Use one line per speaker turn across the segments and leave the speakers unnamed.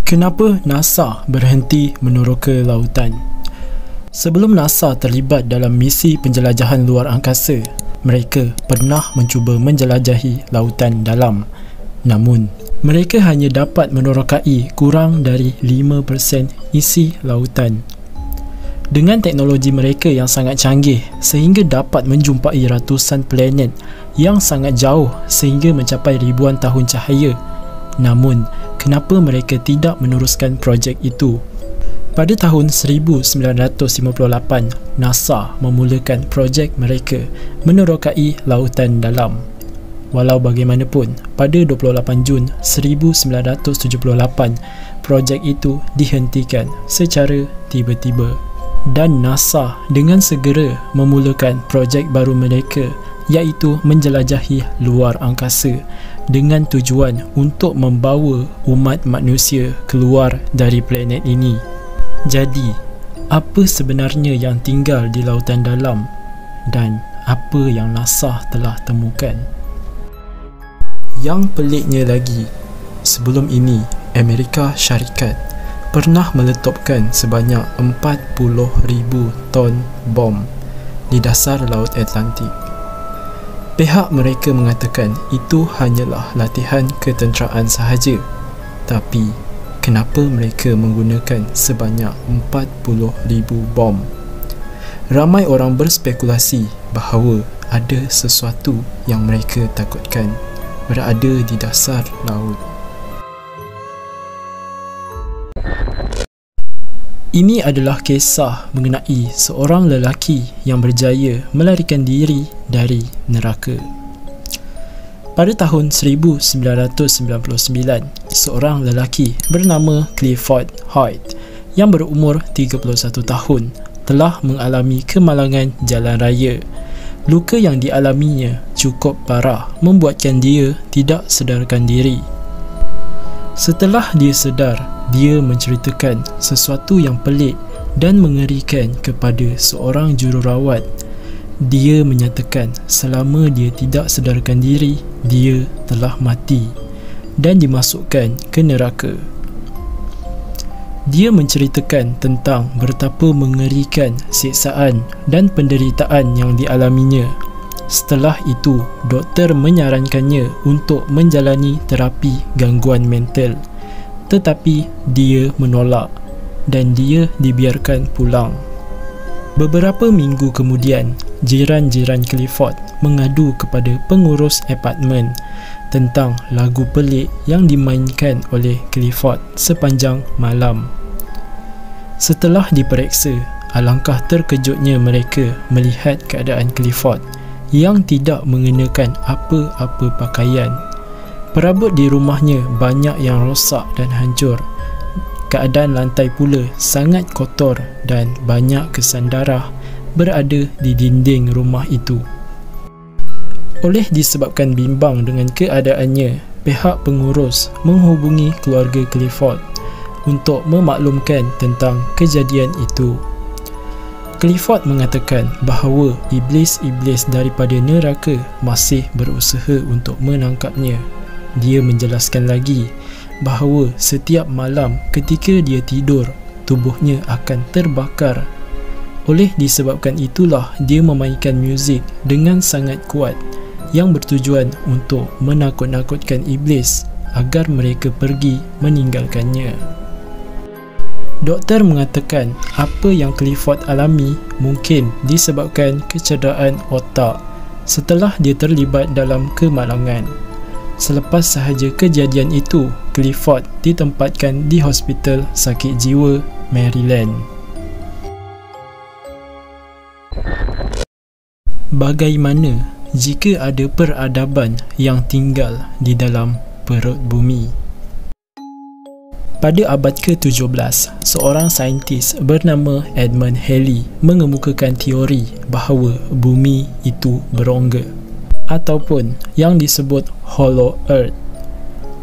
Kenapa NASA berhenti meneroka lautan? Sebelum NASA terlibat dalam misi penjelajahan luar angkasa, mereka pernah mencuba menjelajahi lautan dalam. Namun, mereka hanya dapat menerokai kurang dari 5% isi lautan. Dengan teknologi mereka yang sangat canggih sehingga dapat menjumpai ratusan planet yang sangat jauh sehingga mencapai ribuan tahun cahaya. Namun, kenapa mereka tidak meneruskan projek itu? Pada tahun 1958, NASA memulakan projek mereka menerokai lautan dalam. Walau bagaimanapun, pada 28 Jun 1978, projek itu dihentikan secara tiba-tiba. Dan NASA dengan segera memulakan projek baru mereka, iaitu menjelajahi luar angkasa dengan tujuan untuk membawa umat manusia keluar dari planet ini. Jadi, apa sebenarnya yang tinggal di lautan dalam dan apa yang NASA telah temukan? Yang peliknya lagi, sebelum ini Amerika Syarikat pernah meletupkan sebanyak 40,000 ton bom di dasar Laut Atlantik. Pihak mereka mengatakan itu hanyalah latihan ketenteraan sahaja. Tapi, kenapa mereka menggunakan sebanyak 40,000 bom? Ramai orang berspekulasi bahawa ada sesuatu yang mereka takutkan berada di dasar laut. Ini adalah kisah mengenai seorang lelaki yang berjaya melarikan diri dari neraka. Pada tahun 1999, seorang lelaki bernama Clifford Hoyt yang berumur 31 tahun telah mengalami kemalangan jalan raya. Luka yang dialaminya cukup parah membuatkan dia tidak sedarkan diri. Setelah dia sedar, dia menceritakan sesuatu yang pelik dan mengerikan kepada seorang jururawat. Dia menyatakan selama dia tidak sedarkan diri, dia telah mati dan dimasukkan ke neraka. Dia menceritakan tentang betapa mengerikan siksaan dan penderitaan yang dialaminya. Setelah itu, doktor menyarankannya untuk menjalani terapi gangguan mental. Tetapi dia menolak dan dia dibiarkan pulang. Beberapa minggu kemudian, jiran-jiran Clifford mengadu kepada pengurus apartmen tentang lagu pelik yang dimainkan oleh Clifford sepanjang malam. Setelah diperiksa, alangkah terkejutnya mereka melihat keadaan Clifford yang tidak mengenakan apa-apa pakaian. Perabot di rumahnya banyak yang rosak dan hancur. Keadaan lantai pula sangat kotor dan banyak kesan darah berada di dinding rumah itu. Oleh disebabkan bimbang dengan keadaannya, pihak pengurus menghubungi keluarga Clifford untuk memaklumkan tentang kejadian itu. Clifford mengatakan bahawa iblis-iblis daripada neraka masih berusaha untuk menangkapnya. Dia menjelaskan lagi bahawa setiap malam ketika dia tidur, tubuhnya akan terbakar. Oleh disebabkan itulah dia memainkan muzik dengan sangat kuat yang bertujuan untuk menakut-nakutkan iblis agar mereka pergi meninggalkannya. Doktor mengatakan apa yang Clifford alami mungkin disebabkan kecederaan otak setelah dia terlibat dalam kemalangan. Selepas sahaja kejadian itu, Clifford ditempatkan di Hospital Sakit Jiwa Maryland. Bagaimana jika ada peradaban yang tinggal di dalam perut bumi? Pada abad ke-17, seorang saintis bernama Edmund Halley mengemukakan teori bahawa bumi itu berongga ataupun yang disebut Hollow Earth,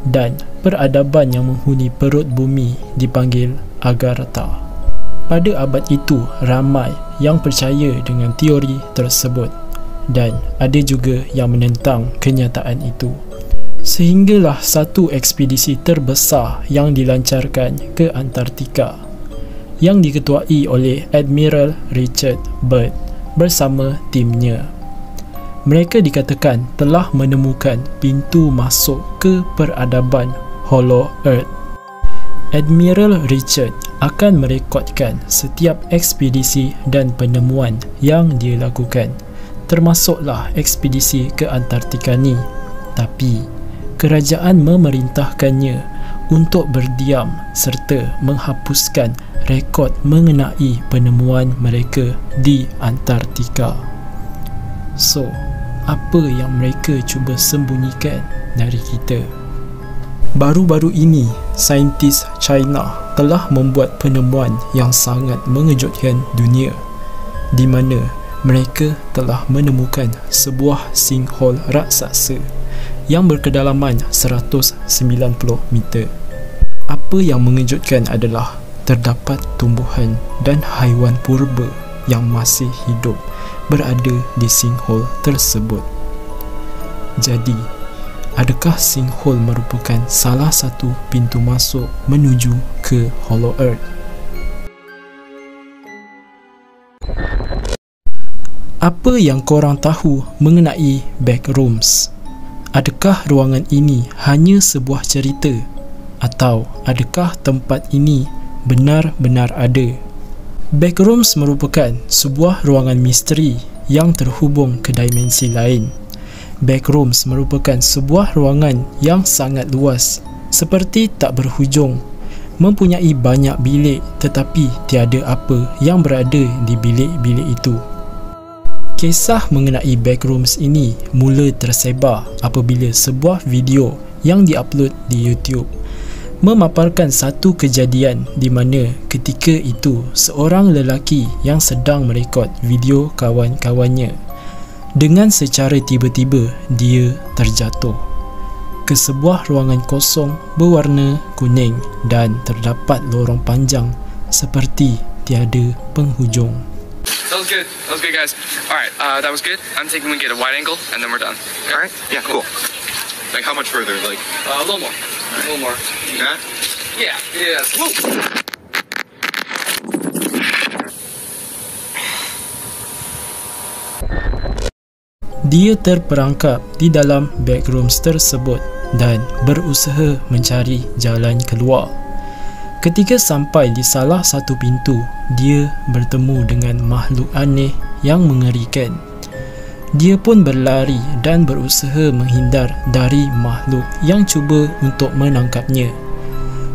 dan peradaban yang menghuni perut bumi dipanggil Agartha. Pada abad itu, ramai yang percaya dengan teori tersebut dan ada juga yang menentang kenyataan itu. Sehinggalah satu ekspedisi terbesar yang dilancarkan ke Antartika yang diketuai oleh Admiral Richard Byrd bersama timnya. Mereka dikatakan telah menemukan pintu masuk ke peradaban Hollow Earth. Admiral Richard akan merekodkan setiap ekspedisi dan penemuan yang dia lakukan, termasuklah ekspedisi ke Antartika ni. Tapi kerajaan memerintahkannya untuk berdiam serta menghapuskan rekod mengenai penemuan mereka di Antartika. So, apa yang mereka cuba sembunyikan dari kita? Baru-baru ini, saintis China telah membuat penemuan yang sangat mengejutkan dunia, di mana mereka telah menemukan sebuah sinkhole raksasa yang berkedalaman 190 meter. Apa yang mengejutkan adalah terdapat tumbuhan dan haiwan purba yang masih hidup berada di sinkhole tersebut. Jadi, adakah sinkhole merupakan salah satu pintu masuk menuju ke Hollow Earth? Apa yang korang tahu mengenai backrooms? Adakah ruangan ini hanya sebuah cerita? Atau adakah tempat ini benar-benar ada? Backrooms merupakan sebuah ruangan misteri yang terhubung ke dimensi lain. Backrooms merupakan sebuah ruangan yang sangat luas, seperti tak berhujung, mempunyai banyak bilik tetapi tiada apa yang berada di bilik-bilik itu. Kisah mengenai backrooms ini mula tersebar apabila sebuah video yang diupload di YouTube memaparkan satu kejadian di mana ketika itu seorang lelaki yang sedang merekod video kawan-kawannya. Dengan secara tiba-tiba dia terjatuh ke sebuah ruangan kosong berwarna kuning dan terdapat lorong panjang seperti tiada penghujung.
That was good. That was good, guys. Alright, that was good. I'm thinking we get a wide angle and then we're done.
Alright? Yeah, cool. Like how much further? Like
A little more. A little more.
that?
Yeah. Yeah. Woo!
Dia terperangkap di dalam backrooms tersebut dan berusaha mencari jalan keluar. Ketika sampai di salah satu pintu, dia bertemu dengan makhluk aneh yang mengerikan. Dia pun berlari dan berusaha menghindar dari makhluk yang cuba untuk menangkapnya.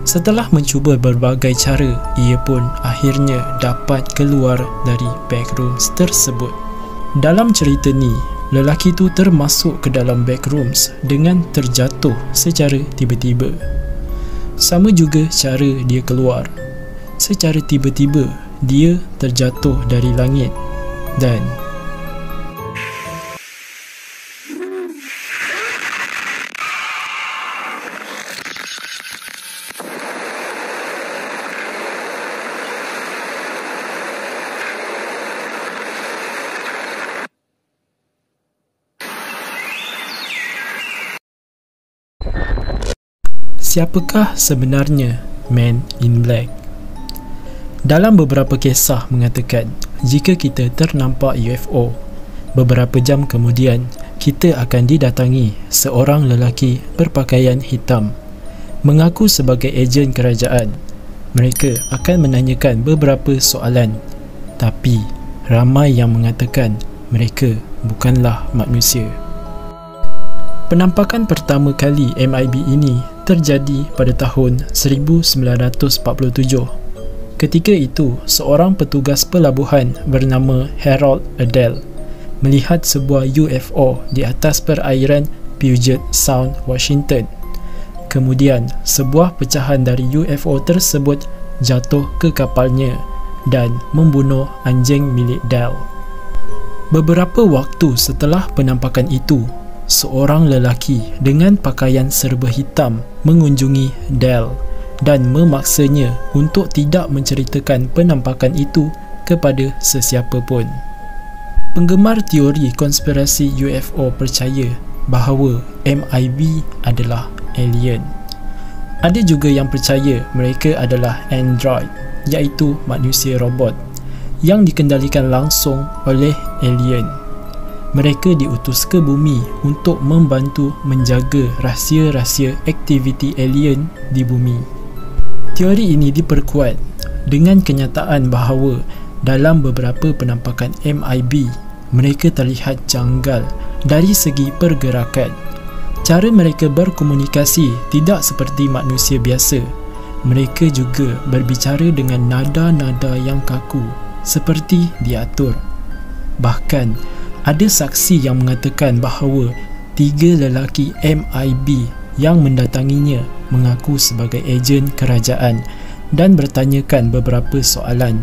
Setelah mencuba berbagai cara, ia pun akhirnya dapat keluar dari backrooms tersebut. Dalam cerita ni, lelaki tu termasuk ke dalam backrooms dengan terjatuh secara tiba-tiba. Sama juga cara dia keluar. Secara tiba-tiba, dia terjatuh dari langit dan siapakah sebenarnya Man in Black? Dalam beberapa kisah mengatakan, jika kita ternampak UFO, beberapa jam kemudian kita akan didatangi seorang lelaki berpakaian hitam, mengaku sebagai ejen kerajaan. Mereka akan menanyakan beberapa soalan, tapi ramai yang mengatakan mereka bukanlah manusia. Penampakan pertama kali MIB ini terjadi pada tahun 1947. Ketika itu, seorang petugas pelabuhan bernama Harold Adele melihat sebuah UFO di atas perairan Puget Sound, Washington. Kemudian, sebuah pecahan dari UFO tersebut jatuh ke kapalnya dan membunuh anjing milik Dell. Beberapa waktu setelah penampakan itu, seorang lelaki dengan pakaian serba hitam mengunjungi Dell dan memaksanya untuk tidak menceritakan penampakan itu kepada sesiapa pun. Penggemar teori konspirasi UFO percaya bahawa MIB adalah alien. Ada juga yang percaya mereka adalah android, iaitu manusia robot yang dikendalikan langsung oleh alien. Mereka diutus ke bumi untuk membantu menjaga rahsia-rahsia aktiviti alien di bumi. Teori ini diperkuat dengan kenyataan bahawa dalam beberapa penampakan MIB, mereka terlihat janggal dari segi pergerakan. Cara mereka berkomunikasi tidak seperti manusia biasa. Mereka juga berbicara dengan nada-nada yang kaku, seperti diatur. Bahkan, ada saksi yang mengatakan bahawa 3 lelaki MIB yang mendatanginya mengaku sebagai ejen kerajaan dan bertanyakan beberapa soalan.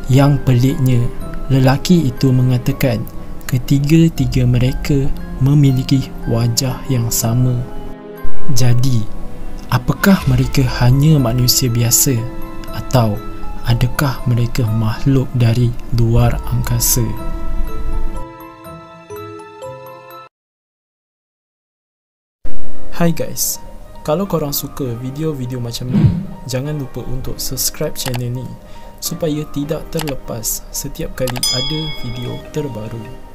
Yang peliknya, lelaki itu mengatakan ketiga-tiga mereka memiliki wajah yang sama. Jadi, apakah mereka hanya manusia biasa atau adakah mereka makhluk dari luar angkasa? Hai guys, kalau korang suka video-video macam ni, jangan lupa untuk subscribe channel ni supaya tidak terlepas setiap kali ada video terbaru.